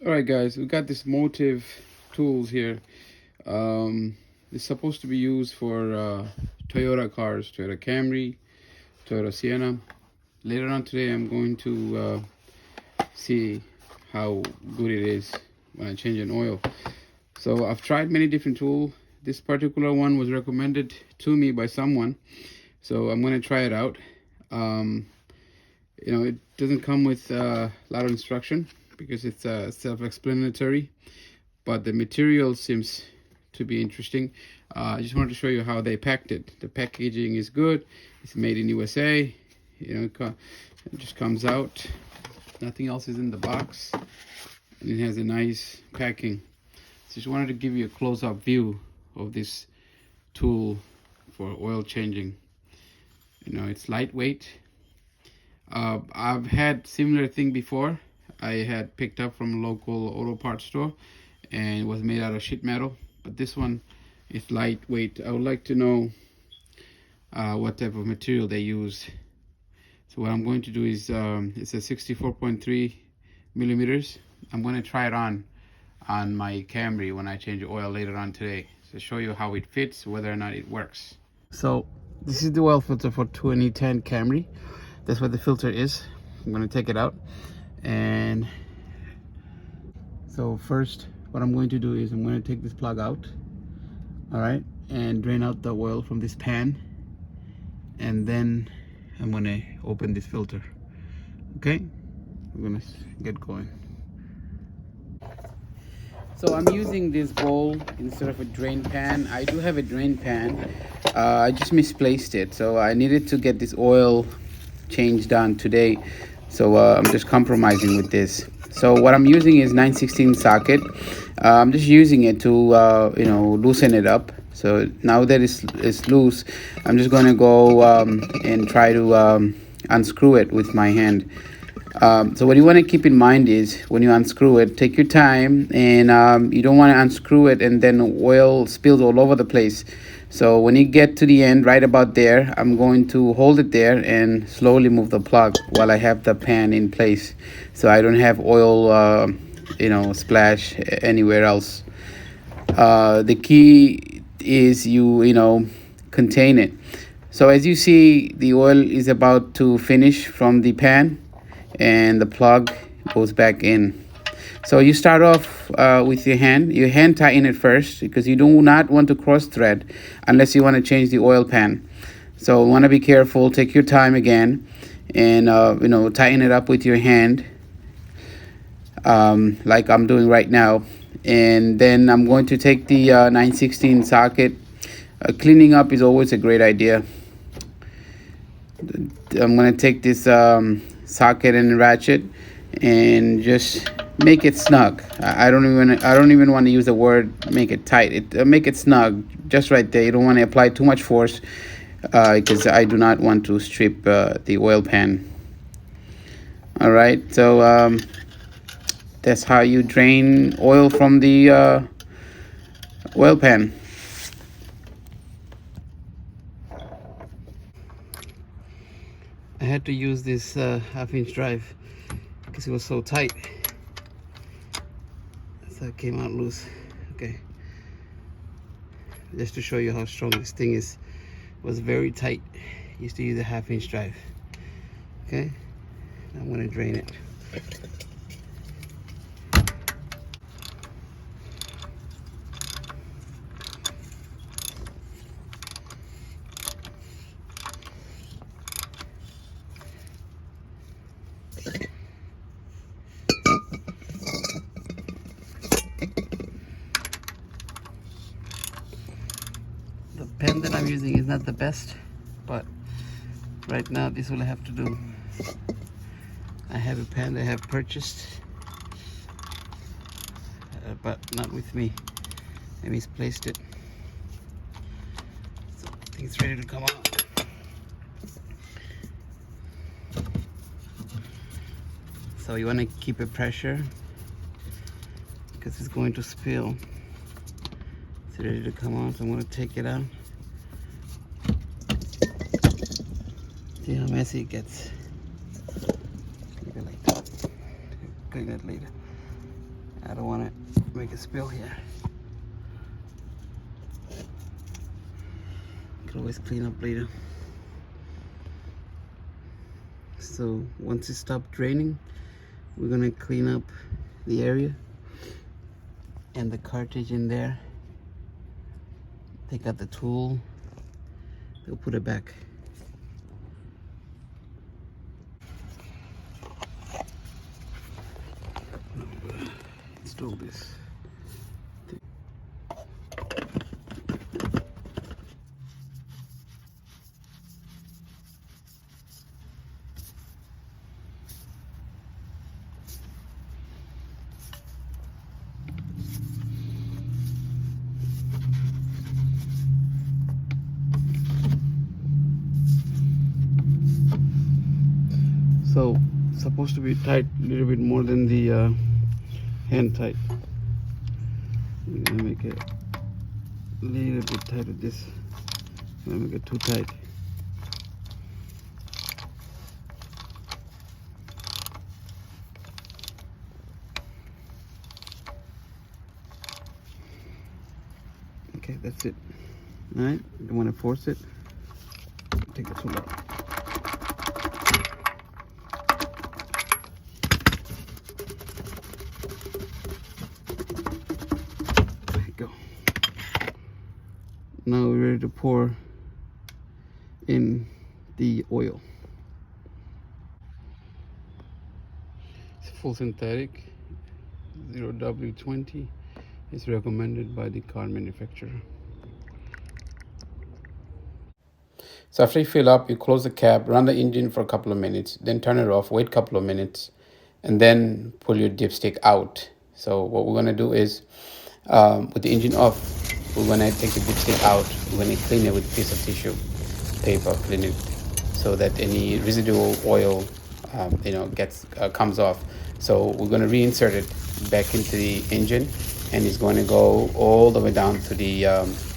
All right, guys, we got this motive tools here. It's supposed to be used for Toyota cars, Toyota Camry, Toyota Sienna. Later on today, I'm going to see how good it is when I change an oil. So I've tried many different tools. This particular one was recommended to me by someone, so I'm going to try it out. It doesn't come with a lot of instruction because it's self-explanatory, but the material seems to be interesting. I just wanted to show you how they packed it. The packaging is good. It's made in USA. It just comes out. Nothing else is in the box, and it has a nice packing. So just wanted to give you a close-up view of this tool for oil changing. It's lightweight. I've had similar thing before. I had picked up from a local auto parts store, and it was made out of sheet metal, but this one is lightweight. I would like to know what type of material they use. So what I'm going to do is it's a 64.3 millimeters. I'm going to try it on my Camry when I change the oil later on today, to show you how it fits, whether or not it works. So this is the oil filter for 2010 Camry. That's what the filter is. I'm going to take it out. And so first what I'm going to do is I'm going to take this plug out, all right, and drain out the oil from this pan, and then I'm going to open this filter. Okay, we're going to get going. So I'm using this bowl instead of a drain pan. I do have a drain pan. I just misplaced it, so I needed to get this oil change done today, so I'm just compromising with this. So what I'm using is 9/16 socket. I'm just using it to loosen it up. So now that it's loose, I'm just going to go and try to unscrew it with my hand. So what you want to keep in mind is when you unscrew it, take your time, and you don't want to unscrew it and then oil spills all over the place. So when you get to the end, right about there, I'm going to hold it there and slowly move the plug while I have the pan in place, so I don't have oil splash anywhere else. The key is you contain it. So as you see, the oil is about to finish from the pan and the plug goes back in. So you start off with your hand tighten it first, because you do not want to cross thread unless you want to change the oil pan. So you want to be careful, take your time again, and tighten it up with your hand, like I'm doing right now. And then I'm going to take the 9/16 socket. Cleaning up is always a great idea. I'm going to take this socket and ratchet and just make it snug. I don't even want to use the word make it tight. Make it snug, just right there. You don't want to apply too much force, because I do not want to strip the oil pan. All right, so that's how you drain oil from the oil pan. I had to use this half-inch drive because it was so tight. So it came out loose. Okay, just to show you how strong this thing is. It was very tight. Used to use a half-inch drive. Okay, I'm going to drain it. The pen that I'm using is not the best, but right now this will have to do. I have a pen that I have purchased, but not with me. I misplaced it. So I think it's ready to come out. So you want to keep it pressure because it's going to spill. It's ready to come out, so I'm going to take it out. See how messy it gets. Leave it like that. Clean it later. I don't want to make a spill here. Can always clean up later. So once it stops draining, we're gonna clean up the area and the cartridge in there. Take out the tool. They'll put it back. Install this. So supposed to be tight a little bit more than the hand tight. We're gonna make it a little bit tight with this. I'm gonna make it too tight. Okay, that's it. All right, don't want to force it. Take the tool out. Go. Now we're ready to pour in the oil. It's full synthetic, 0W20. It's recommended by the car manufacturer. So after you fill up, you close the cap, run the engine for a couple of minutes, then turn it off, wait a couple of minutes, and then pull your dipstick out. So what we're gonna do is, with the engine off, we're gonna take the dipstick out. We're gonna clean it with a piece of tissue paper, clean it so that any residual oil, comes off. So we're gonna reinsert it back into the engine, and it's going to go all the way down to the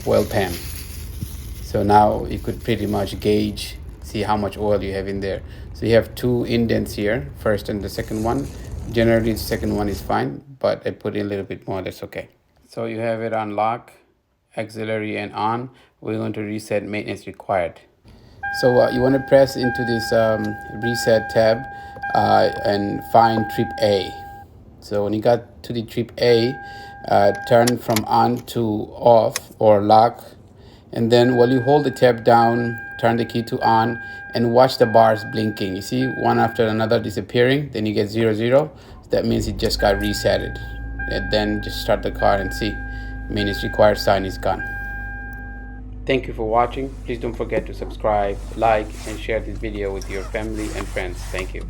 oil pan. So now you could pretty much gauge, see how much oil you have in there. So you have two indents here, first and the second one. Generally the second one is fine, but I put in a little bit more, that's okay. So you have it on lock, auxiliary and on. We're going to reset maintenance required. So you want to press into this reset tab and find trip A. So when you got to the trip A, turn from on to off or lock. And then while you hold the tab down, turn the key to on and watch the bars blinking. You see one after another disappearing, then you get 0, 0. That means it just got resetted. And then just start the car and see. Maintenance required sign is gone. Thank you for watching. Please don't forget to subscribe, like, and share this video with your family and friends. Thank you.